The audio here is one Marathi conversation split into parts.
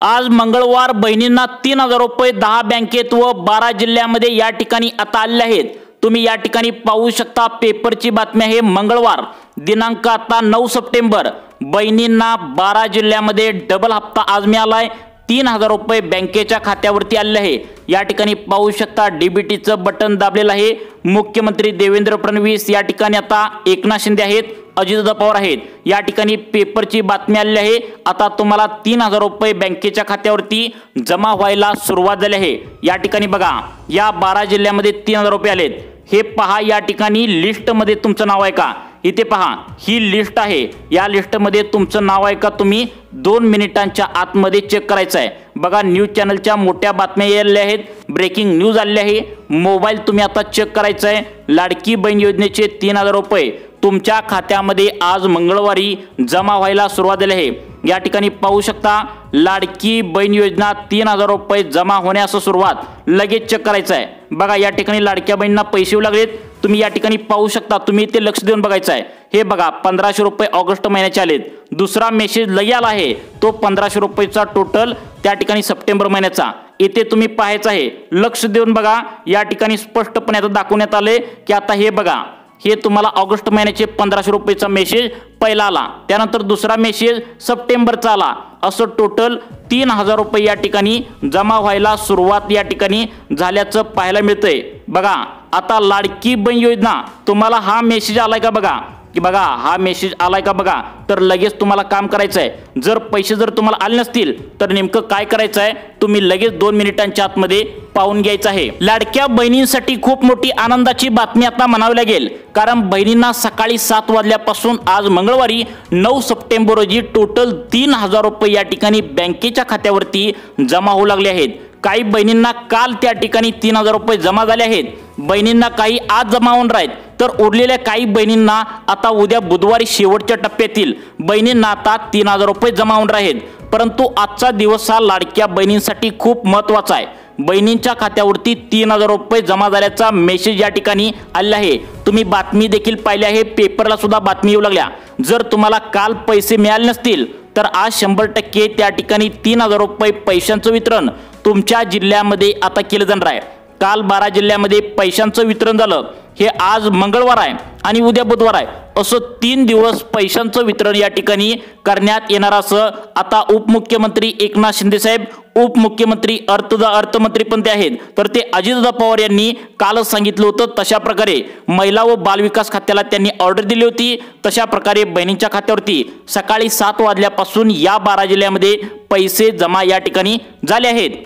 आज मंगळवार बहिणींना 3000 रुपये 10 बँकेत व 12 जिल्ह्यामध्ये या ठिकाणी आता आले आहेत। तुम्ही या ठिकाणी पाहू शकता, पेपरची बातमी आहे। मंगळवार दिनांक आता 9 सप्टेंबर बहिणींना 12 जिल्ह्यामध्ये डबल हप्ता आज मिळालाय। 3000 रुपये बँकेच्या खात्यावरती आले आहे। या ठिकाणी पाहू शकता, डीबीटीचं बटन दाबलेलं आहे। मुख्यमंत्री देवेंद्र फडणवीस या ठिकाणी आता एकनाथ शिंदे आहेत, अजित पवार आहेत। या ठिकाणी पेपरची बातमी आली आहे। आता तुम्हाला 3000 रुपये बँकेच्या खात्यावरती जमा व्हायला सुरुवात झाली आहे। या ठिकाणी बघा, या 12 जिल्ह्यामध्ये 3000 रुपये आलेत। हे पहा, या ठिकाणी लिस्ट मध्ये तुमचं नाव आहे का? इथे पहा, ही लिस्ट आहे। या लिस्ट मध्ये तुमचं नाव आहे का? तुम्ही 2 मिनिटांच्या आतमध्ये चेक करायचं आहे। बघा, न्यूज चॅनलच्या मोठ्या बातम्या आलेल्या आहेत, ब्रेकिंग न्यूज आलेली आहे। मोबाईल तुम्ही आता चेक करायचं आहे। लाडकी बहीण योजनेचे 3000 रुपये तुमच्या खात्यामध्ये आज मंगळवारी जमा व्हायला सुरुवात झाली आहे। या ठिकाणी पाहू शकता, लाडकी बहीण योजना 3000 रुपये जमा होण्यास सुरुवात लगेच चेक करायचं आहे। बघा, या ठिकाणी लाडक्या बहिणींना पैसे येऊ लागलेत। तुम्ही या ठिकाणी पाहू शकता, तुम्ही ते लक्ष देऊन बघायचं आहे। हे बघा, 1500 रुपये ऑगस्ट महिन्याचे आलेत। दुसरा मेसेज लगे आला आहे, तो 1500 रुपयेचा टोटल त्या ठिकाणी सप्टेंबर महिन्याचा। इथे तुम्ही पाहायचं आहे, लक्ष देऊन बघा। या ठिकाणी स्पष्टपणे आता दाखवण्यात आले की आता हे बघा, हे तुम्हाला ऑगस्ट महिन्याचे 1500 रुपयेचा मेसेज पहिला आला, त्यानंतर दुसरा मेसेज सप्टेंबरचा आला, असं टोटल 3000 रुपये या ठिकाणी जमा व्हायला सुरुवात या ठिकाणी झाल्याचं पाहायला मिळतंय। बघा, आता लाडकी बहीण योजना तुम्हाला हा मेसेज आलाय का? बघा की बघा, हा मेसेज आलाय का? बघा, तर लगेच तुम्हाला काम करायचं आहे। जर पैसे तुम्हाला आले नसतील तर नेमकं काय करायचं आहे, तुम्ही लगेच 2 मिनिटांच्या आतमध्ये पाहून घ्यायचं आहे। लाडक्या बहिणींसाठी खूप मोठी आनंदाची बातमी आता म्हणावी लागेल, कारण बहिणींना सकाळी 7 वाजल्यापासून आज मंगळवारी 9 सप्टेंबर रोजी टोटल 3000 रुपये या ठिकाणी बँकेच्या खात्यावरती जमा होऊ लागले आहेत। काही बहिणींना काल त्या ठिकाणी 3000 रुपये जमा झाले आहेत। बहिणींना काही आज जमा होणार आहेत, तर उरलेल्या काही बहिणींना आता उद्या बुधवारी शेवटच्या टप्प्यातील बहिणींना आता 3000 रुपये जमा होणार आहेत। परंतु आजचा दिवस हा लाडक्या बहिणींसाठी खूप महत्त्वाचा आहे। बहिणींच्या खात्यावरती 3000 रुपये जमा झाल्याचा मेसेज या ठिकाणी आला आहे। तुम्ही बातमी देखील पाहिली आहे, पेपरला सुद्धा बातमी येऊ लागल्या। जर तुम्हाला काल पैसे मिळाले नसतील तर आज 100% त्या ठिकाणी 3000 रुपये पैशांचं वितरण तुमच्या जिल्ह्यामध्ये आता केलं जाणार आहे। काल 12 जिल्ह्यामध्ये पैशांचं वितरण झालं, हे आज मंगळवार आहे आणि उद्या बुधवार आहे, असं 3 दिवस पैशांचं वितरण या ठिकाणी करण्यात येणार असं आता उपमुख्यमंत्री एकनाथ शिंदे साहेब, उपमुख्यमंत्री अर्थमंत्री पण ते आहेत, तर ते अजित पवार यांनी कालच सांगितलं होतं। तशा प्रकारे महिला व बालविकास खात्याला त्यांनी ऑर्डर दिली होती। तशा प्रकारे बहिणींच्या खात्यावरती सकाळी 7 वाजल्यापासून या 12 जिल्ह्यामध्ये पैसे जमा या ठिकाणी झाले आहेत।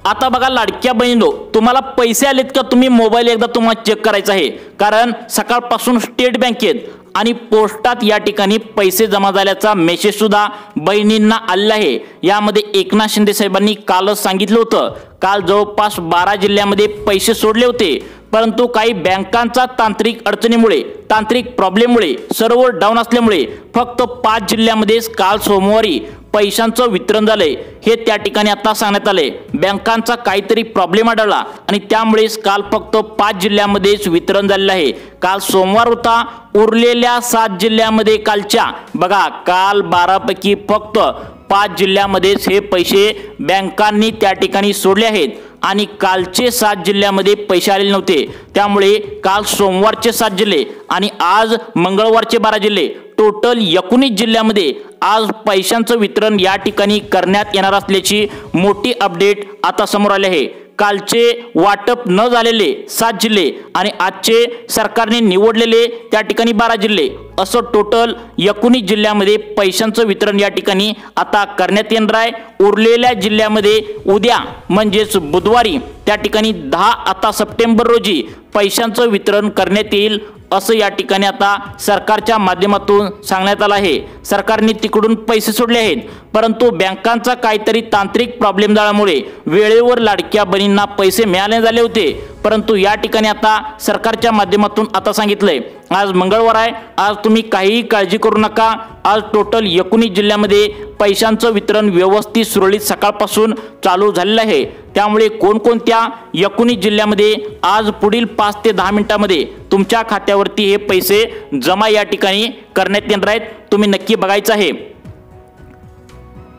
आता बघा, लाडक्या बहिणींनो, तुम्हाला पैसे आलेत का? तुम्ही मोबाईल एकदा तुम्हाला चेक करायचा आहे, कारण सकाळपासून स्टेट बँकेत आणि पोस्टात या ठिकाणी पैसे जमा झाल्याचा मेसेज सुद्धा बहिणींना आलेला आहे। यामध्ये एकनाथ शिंदे साहेबांनी कालच सांगितलं होतं, काल जवळपास 12 जिल्ह्यामध्ये पैसे सोडले होते, परंतु काही बँकांचा तांत्रिक अडचणीमुळे, तांत्रिक प्रॉब्लेममुळे, सर्व्हर डाऊन असल्यामुळे फक्त 5 जिल्ह्यामध्येच काल सोमवारी पैशांचं वितरण झालंय, हे त्या ठिकाणी आता सांगण्यात आले। बँकांचा काहीतरी प्रॉब्लेम आढळला आणि त्यामुळेच काल फक्त 5 जिल्ह्यामध्येच वितरण झालेलं आहे। काल सोमवार होता, उरलेल्या 7 जिल्ह्यामध्ये कालच्या बघा, काल 12 पैकी फक्त 5 जिल्ह्यामध्येच हे पैसे बँकांनी त्या ठिकाणी सोडले आहेत आणि कालचे 7 जिल्ह्यामध्ये पैसे आलेले नव्हते। त्यामुळे काल सोमवारचे 7 जिल्हे आणि आज मंगळवारचे 12 जिल्हे, टोटल 19 जिल्ह्यामध्ये आज पैशांचं वितरण या ठिकाणी करण्यात येणार असल्याची मोठी अपडेट आता समोर आली आहे। कालचे वाटप न झालेले 7 जिल्हे आणि आजचे सरकारने निवडलेले त्या ठिकाणी 12 जिल्हे, असं टोटल 19 जिल्ह्यामध्ये पैशांचं वितरण या ठिकाणी आता करण्यात येणार आहे। उरलेल्या जिल्ह्यामध्ये उद्या म्हणजेच बुधवारी त्या ठिकाणी 10 सप्टेंबर रोजी पैशांचं वितरण करण्यात येईल, असं या ठिकाणी आता सरकारच्या माध्यमातून सांगण्यात आलं आहे। सरकारने तिकडून पैसे सोडले आहेत, परंतु बँकांचा काहीतरी तांत्रिक प्रॉब्लेम झाल्यामुळे वेळेवर लाडक्या बहिणींना पैसे मिळाले झाले होते। परंतु या ठिकाणी आता सरकारच्या माध्यमातून आता सांगितलंय, आज मंगळवार आहे, आज तुम्ही काहीही काळजी करू नका। आज टोटल 19 जिल्ह्यामध्ये पैशांचं वितरण व्यवस्थित सुरळीत सकाळपासून चालू झालेलं आहे। त्यामुळे कोणकोणत्या 19 जिल्ह्यामध्ये आज पुढील 5 ते 10 मिनिटांमध्ये तुमच्या खात्यावरती हे पैसे जमा या ठिकाणी करण्यात येणार आहेत, तुम्ही नक्की बघायचं आहे।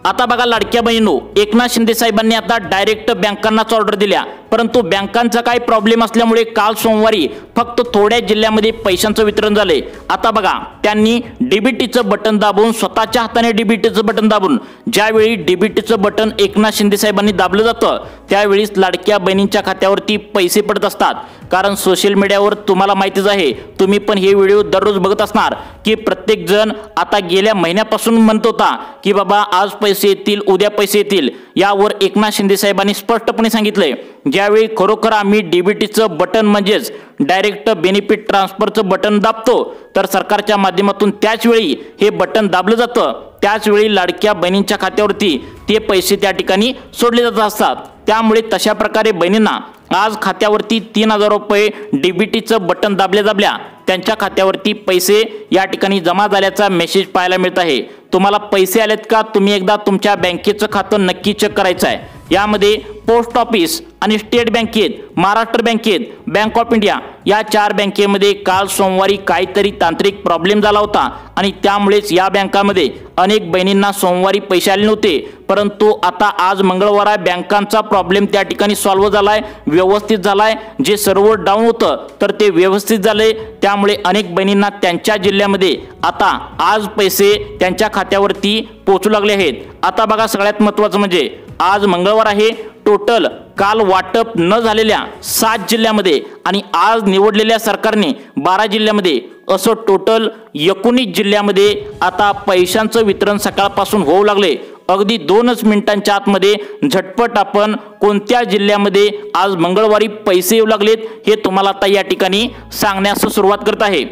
आता बघा लाडक्या बहिणींनो, एकनाथ शिंदे साहेबांनी आता डायरेक्ट बँकांनाच ऑर्डर दिल्या, परंतु बँकांचा काही प्रॉब्लेम असल्यामुळे काल सोमवारी फक्त थोड्या जिल्ह्यामध्ये पैशांचं वितरण झाले। आता बघा त्यांनी डीबीटीचं बटन दाबून, स्वतःच्या हाताने डीबीटीचं बटन दाबून, ज्यावेळी डीबीटीचं बटन एकनाथ शिंदे साहेबांनी दाबलं जातं त्यावेळीच लाडक्या बहिणींच्या खात्यावरती पैसे पडत असतात। कारण सोशल मीडियावर तुम्हाला माहितीच आहे, तुम्ही पण हे व्हिडिओ दररोज बघत असणार की प्रत्येक जण आता गेल्या महिन्यापासून म्हणत होता की बाबा आज पैसे येतील, उद्या पैसे येतील। यावर एकनाथ शिंदे साहेबांनी स्पष्टपणे सांगितलंय, ज्यावेळी खरोखर आम्ही डीबीटीचं बटन म्हणजेच डायरेक्ट बेनिफिट ट्रान्सफरचं बटन दाबतो तर सरकारच्या माध्यमातून त्याच वेळी हे बटन दाबलं जातं, त्याच वेळी लाडक्या बहिणींच्या खात्यावरती ते पैसे त्या ठिकाणी सोडले जात असतात। त्यामुळे तशा प्रकारे बहिणींना आज खात्यावरती 3000 रुपये डीबीटीचं बटन दाबल्या त्यांच्या खात्यावरती पैसे या ठिकाणी जमा झाल्याचा मेसेज पाहायला मिळत आहे। तुम्हाला पैसे आलेत का तुम्ही एकदा तुमच्या बँकेचं खातं नक्की चेक करायचं आहे। यामध्ये पोस्ट ऑफिस आणि स्टेट बँकेत, महाराष्ट्र बँकेत, बँक ऑफ इंडिया या 4 बँकेमध्ये काल सोमवारी काहीतरी तांत्रिक प्रॉब्लेम झाला होता आणि त्यामुळेच या बँकांमध्ये अनेक बहिणींना सोमवारी पैसे आले नव्हते। परंतु आता आज मंगळवार आहे, बँकांचा प्रॉब्लेम त्या ठिकाणी सॉल्व्ह झालाय, व्यवस्थित झालाय। जे सर्व्हर डाऊन होतं तर ते व्यवस्थित झाले, त्यामुळे अनेक बहिणींना त्यांच्या जिल्ह्यामध्ये आता आज पैसे त्यांच्या खात्यावरती पोहोचू लागले आहेत। आता बघा सगळ्यात महत्त्वाचं म्हणजे आज मंगळवार आहे, टोटल काल वाटप न झालेल्या 7 जिल्ह्यामध्ये आणि आज निवडलेल्या सरकारने 12 जिल्ह्यामध्ये असं टोटल 19 जिल्ह्यामध्ये आता पैशांचं वितरण सकाळपासून होऊ लागले। अगदी 2च मिनिटांच्या आतमध्ये झटपट आपण कोणत्या जिल्ह्यामध्ये आज मंगळवारी पैसे येऊ लागलेत हे तुम्हाला आता या ठिकाणी सांगण्यास सुरुवात करत आहे।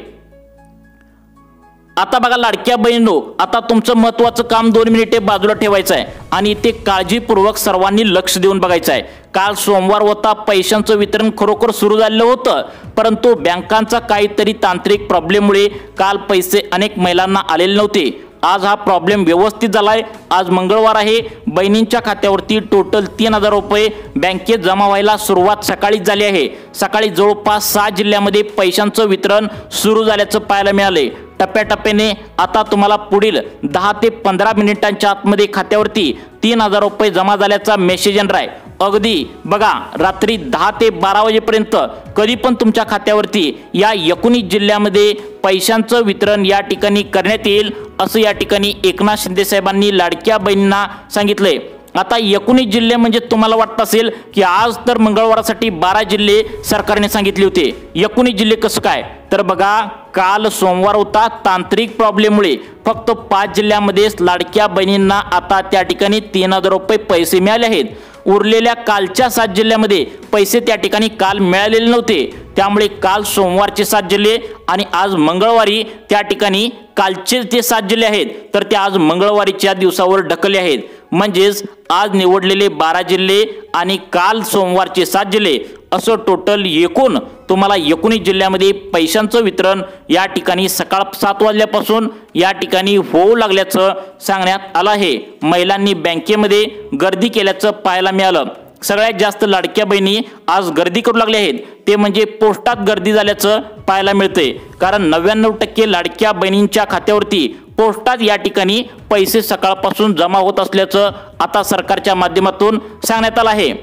आता बघा लाडक्या बहिणींनो, आता तुमचं महत्त्वाचं काम 2 मिनिटे बाजूला ठेवायचं आहे आणि ते काळजीपूर्वक सर्वांनी लक्ष देऊन बघायचं आहे। काल सोमवार होता, पैशांचं वितरण खरोखर सुरू झालेलं होतं, परंतु बँकांचा काहीतरी तांत्रिक प्रॉब्लेममुळे काल पैसे अनेक महिलांना आलेले नव्हते। आज हा प्रॉब्लेम व्यवस्थित झालाय। आज मंगळवार आहे, बहिणींच्या खात्यावरती टोटल 3000 रुपये बँकेत जमा व्हायला सुरुवात सकाळीच झाली आहे। सकाळी जवळपास 6 जिल्ह्यामध्ये पैशांचं वितरण सुरू झाल्याचं पाहायला मिळाले। टप्प्याटप्प्याने आता तुम्हाला पुढील 10 ते 15 मिनिटांच्या आतमध्ये खात्यावरती 3000 रुपये जमा झाल्याचा मेसेज येणार आहे। अगदी बघा रात्री 10 ते 12 वाजेपर्यंत कधी पण तुमच्या खात्यावरती या 19 जिल्ह्यामध्ये पैशांचं वितरण या ठिकाणी करण्यात येईल असं या ठिकाणी एकनाथ शिंदे साहेबांनी लाडक्या बहिणींना सांगितलंय। आता 19 जिल्हे म्हणजे तुम्हाला वाटत असेल की आज तर मंगळवारासाठी 12 जिल्हे सरकारने सांगितले होते, 19 जिल्हे कसं काय? तर बघा काल सोमवार होता, तांत्रिक प्रॉब्लेममुळे फक्त 5 जिल्ह्यामध्येच लाडक्या बहिणींना आता त्या ठिकाणी 3000 रुपये पैसे मिळाले आहेत। उरलेल्या कालच्या 7 जिल्ह्यामध्ये पैसे त्या ठिकाणी काल मिळालेले नव्हते, त्यामुळे काल सोमवारचे 7 जिल्हे आणि आज मंगळवारी त्या ठिकाणी कालचे जे 7 जिल्हे आहेत तर ते आज मंगळवारीच्या दिवसावर ढकलले आहेत। म्हणजेच आज निवडलेले 12 जिल्हे आणि काल सोमवारचे 7 जिल्हे असं टोटल एकूण तुम्हाला 19 जिल्ह्यामध्ये पैशांचं वितरण या ठिकाणी सकाळ 7 वाजल्यापासून या ठिकाणी होऊ लागल्याचं सांगण्यात आलं आहे। महिलांनी बँकेमध्ये गर्दी केल्याचं पाहायला मिळालं। सगळ्यात जास्त लाडक्या बहिणी आज गर्दी करू लागल्या आहेत, ते म्हणजे पोस्टात गर्दी झाल्याचं पाहायला मिळते। कारण 99% लाडक्या बहिणींच्या खात्यावरती पोस्टात या ठिकाणी पैसे सकाळपासून जमा होत असल्याचं आता सरकारच्या माध्यमातून सांगण्यात आलं आहे।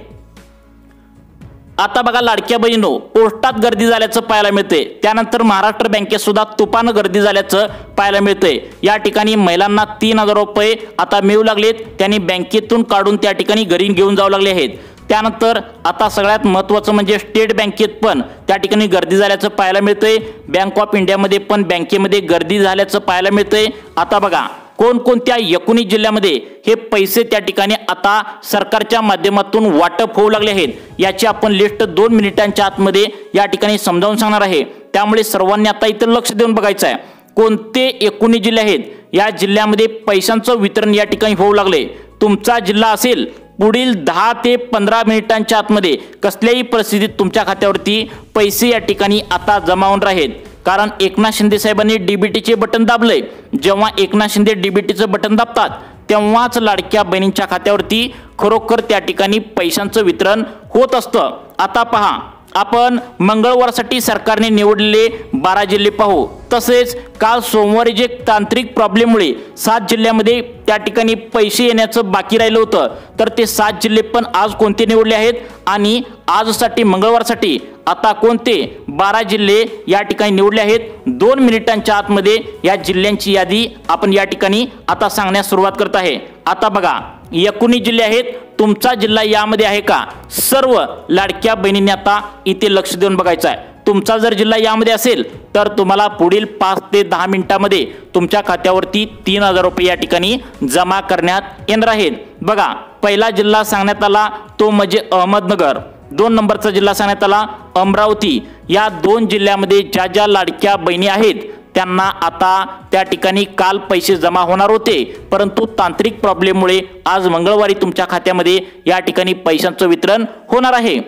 आता बघा लाडक्या बहिणींनो, पोस्टात गर्दी झाल्याचं पाहायला मिळते, त्यानंतर महाराष्ट्र बँकेत सुद्धा तुफान गर्दी झाल्याचं पाहायला मिळते। या ठिकाणी महिलांना 3000 रुपये आता मिळू लागलेत, त्यांनी बँकेतून काढून त्या ठिकाणी घरी घेऊन जाऊ लागले आहेत। त्यानंतर आता सगळ्यात महत्त्वाचं म्हणजे स्टेट बँकेत पण त्या ठिकाणी गर्दी झाल्याचं पाहायला मिळतंय। बँक ऑफ इंडियामध्ये पण बँकेमध्ये गर्दी झाल्याचं पाहायला मिळतंय। आता बघा कोणकोणत्या 19 जिल्ह्यामध्ये हे पैसे त्या ठिकाणी आता सरकारच्या माध्यमातून वाटप होऊ लागले आहेत याची आपण लिस्ट 2 मिनिटांच्या आतमध्ये या ठिकाणी समजावून सांगणार आहे। त्यामुळे सर्वांनी आता इथं लक्ष देऊन बघायचं आहे कोणते 19 जिल्हे आहेत, या जिल्ह्यामध्ये पैशांचं वितरण या ठिकाणी होऊ लागले। तुमचा जिल्हा असेल, पुढील 10 ते 15 मिनिटांच्या आतमध्ये कसल्याही परिस्थितीत तुमच्या खात्यावरती पैसे या ठिकाणी आता जमा होणार आहेत। कारण एकनाथ शिंदे साहेबांनी डीबीटीचे बटन दाबले। जेव्हा एकनाथ शिंदे डीबीटीचं बटन दाबतात तेव्हाच लाडक्या बहिणींच्या खात्यावरती खरोखर त्या ठिकाणी पैशांचं वितरण होत असतं। आता पहा आपण मंगळवारसाठी सरकारने निवडलेले 12 जिल्हे पाहू। तसेच काल सोमवारी जे तांत्रिक प्रॉब्लेममुळे 7 जिल्ह्यामध्ये त्या ठिकाणी पैसे येण्याचं बाकी राहिलं होतं, तर ते 7 जिल्हे पण आज कोणते निवडले आहेत आणि आजसाठी मंगळवारसाठी आता कोणते 12 जिल्हे या ठिकाणी निवडले आहेत। 2 मिनिटांच्या आतमध्ये या जिल्ह्यांची यादी आपण या ठिकाणी आता सांगण्यास सुरुवात करत आहे। आता बघा 19 जिल्हे आहेत, तुमचा जिल्हा यामध्ये आहे का? सर्व लाडक्या बहिणींनी आता इथे लक्ष देऊन बघायचं आहे। तुमचा जर जिल्हा यामध्ये असेल तर तुम्हाला पुढील 5 ते 10 मिनिटांमध्ये तुमच्या खात्यावरती 3000 रुपये या ठिकाणी जमा करण्यात येणार आहेत। बघा पहिला जिल्हा सांगण्यात आला तो म्हणजे अहमदनगर, 2 नंबरचा जिल्हा सांगण्यात आला अमरावती। या 2 जिल्ह्यामध्ये ज्या ज्या लाडक्या बहिणी आहेत त्यांना आता त्या ठिकाणी काल पैसे जमा होणार होते, परंतु तांत्रिक प्रॉब्लेममुळे आज मंगळवारी तुमच्या खात्यामध्ये या ठिकाणी पैशांचं वितरण होणार आहे।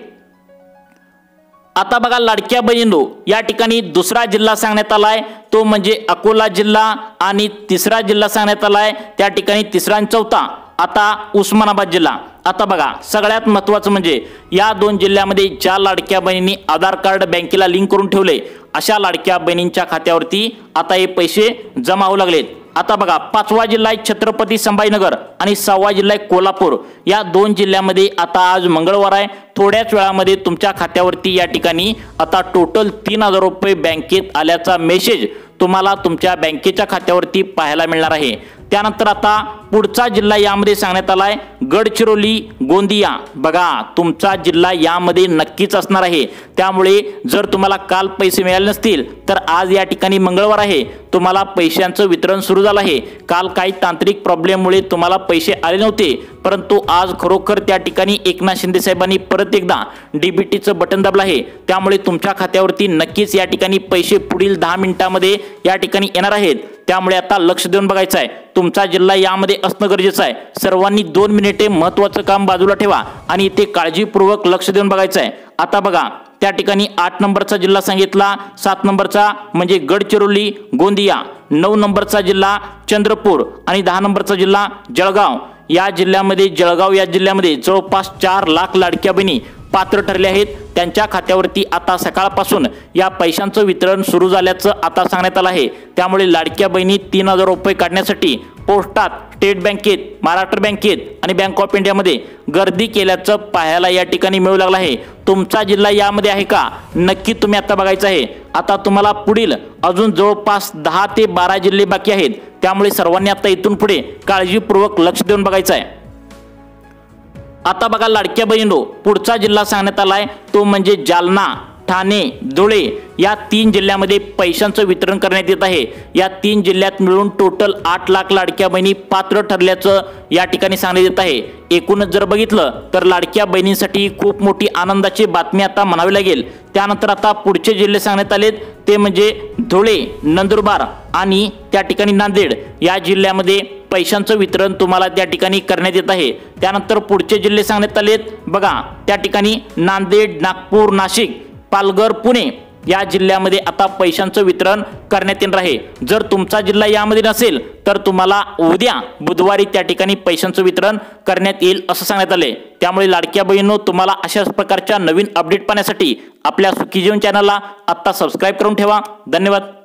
आता बघा लाडक्या बहिणींनो, या ठिकाणी दुसरा जिल्हा सांगण्यात आलाय तो म्हणजे अकोला जिल्हा आणि तिसरा जिल्हा सांगण्यात आलाय त्या ठिकाणी तिसरा आणि चौथा आता उस्मानाबाद जिल्हा। आता बघा सगळ्यात महत्त्वाचं म्हणजे या 2 जिल्ह्यामध्ये ज्या लाडक्या बहिणींनी आधार कार्ड बँकेला लिंक करून ठेवले अशा लाडक्या बहिणींच्या खात्यावरती आता हे पैसे जमा होऊ लागलेत। आता बघा 5वा जिल्हा आहे छत्रपती संभाजीनगर आणि 6वा जिल्हा आहे कोल्हापूर। या 2 जिल्ह्यामध्ये आता आज मंगळवार आहे, थोड्याच वेळामध्ये तुमच्या खात्यावरती या ठिकाणी आता टोटल 3000 रुपये बँकेत आल्याचा मेसेज तुम्हाला तुमच्या बँकेच्या खात्यावरती पाहायला मिळणार आहे। त्यानंतर आता पुढचा जिल्हा यामध्ये सांगण्यात आलाय गडचिरोली गोंदिया। बघा तुमचा जिल्हा यामध्ये नक्कीच असणार आहे, त्यामुळे जर तुम्हाला काल पैसे मिळाले नसतील तर आज या ठिकाणी मंगळवार आहे, तुम्हाला पैशांचं वितरण सुरू झालं आहे। काल काही तांत्रिक प्रॉब्लेममुळे तुम्हाला पैसे आले नव्हते, परंतु आज खरोखर त्या ठिकाणी एकनाथ शिंदे साहेबांनी परत एकदा डीबीटीचं बटन दाबलं आहे, त्यामुळे तुमच्या खात्यावरती नक्कीच या ठिकाणी पैसे पुढील 10 मिनिटांमध्ये या ठिकाणी येणार आहेत। त्यामुळे आता लक्ष देऊन बघायचं आहे, तुमचा जिल्हा यामध्ये असणं गरजेचं आहे। सर्वांनी 2 मिनिटे महत्त्वाचं काम बाजूला ठेवा आणि इथे काळजीपूर्वक लक्ष देऊन बघायचं आहे। आता बघा त्या ठिकाणी 8 नंबरचा जिल्हा सांगितला, 7 नंबरचा म्हणजे गडचिरोली गोंदिया, 9 नंबरचा जिल्हा चंद्रपूर आणि 10 नंबरचा जिल्हा जळगाव। या जिल्ह्यामध्ये जळगाव या जिल्ह्यामध्ये जवळपास 4 लाख लाडक्या बहिणी पात्र ठरले आहेत। त्यांच्या खात्यावरती आता सकाळपासून या पैशांचं वितरण सुरू झाल्याचं आता सांगण्यात आलं आहे, त्यामुळे लाडक्या बहिणी 3000 रुपये काढण्यासाठी पोस्टात, स्टेट बँकेत, महाराष्ट्र बँकेत आणि बँक ऑफ इंडियामध्ये गर्दी केल्याचं पाहायला या ठिकाणी मिळू लागलं आहे। तुमचा जिल्हा यामध्ये आहे का? नक्की तुम्ही आता बघायचं आहे। आता तुम्हाला पुढील अजून जवळपास 10 ते 12 जिल्हे बाकी आहेत, त्यामुळे सर्वांनी आता इथून पुढे काळजीपूर्वक लक्ष देऊन बघायचं आहे। आता बघा लाडक्या बहिणींनो, पुढचा जिल्हा सांगण्यात आलाय तो म्हणजे जालना, ठाणे, धुळे। या 3 जिल्ह्यामध्ये पैशांचं वितरण करण्यात येत आहे। या 3 जिल्ह्यात मिळून टोटल 8 लाख लाडक्या बहिणी पात्र ठरल्याचं या ठिकाणी सांगण्यात येत आहे। एकूणच जर बघितलं तर लाडक्या बहिणींसाठी खूप मोठी आनंदाची बातमी आता म्हणावी लागेल। त्यानंतर आता पुढचे जिल्हे सांगण्यात आलेत ते म्हणजे धुळे, नंदुरबार आणि त्या ठिकाणी नांदेड। या जिल्ह्यामध्ये पैशांचं वितरण तुम्हाला त्या ठिकाणी करण्यात येत आहे। त्यानंतर पुढचे जिल्हे सांगण्यात आलेत बघा त्या ठिकाणी नांदेड, नागपूर, नाशिक, पालघर, पुणे। या जिल्ह्यामध्ये आता पैशांचं वितरण करण्यात येणार आहे। जर तुमचा जिल्हा यामध्ये नसेल तर तुम्हाला उद्या बुधवारी त्या ठिकाणी पैशांचं वितरण करण्यात येईल असं सांगण्यात आले। त्यामुळे लाडक्या बहिणींनो, तुम्हाला अशाच प्रकारच्या नवीन अपडेट पाहण्यासाठी आपल्या सुखी जीवन चॅनलला आता सबस्क्राइब करून ठेवा। धन्यवाद।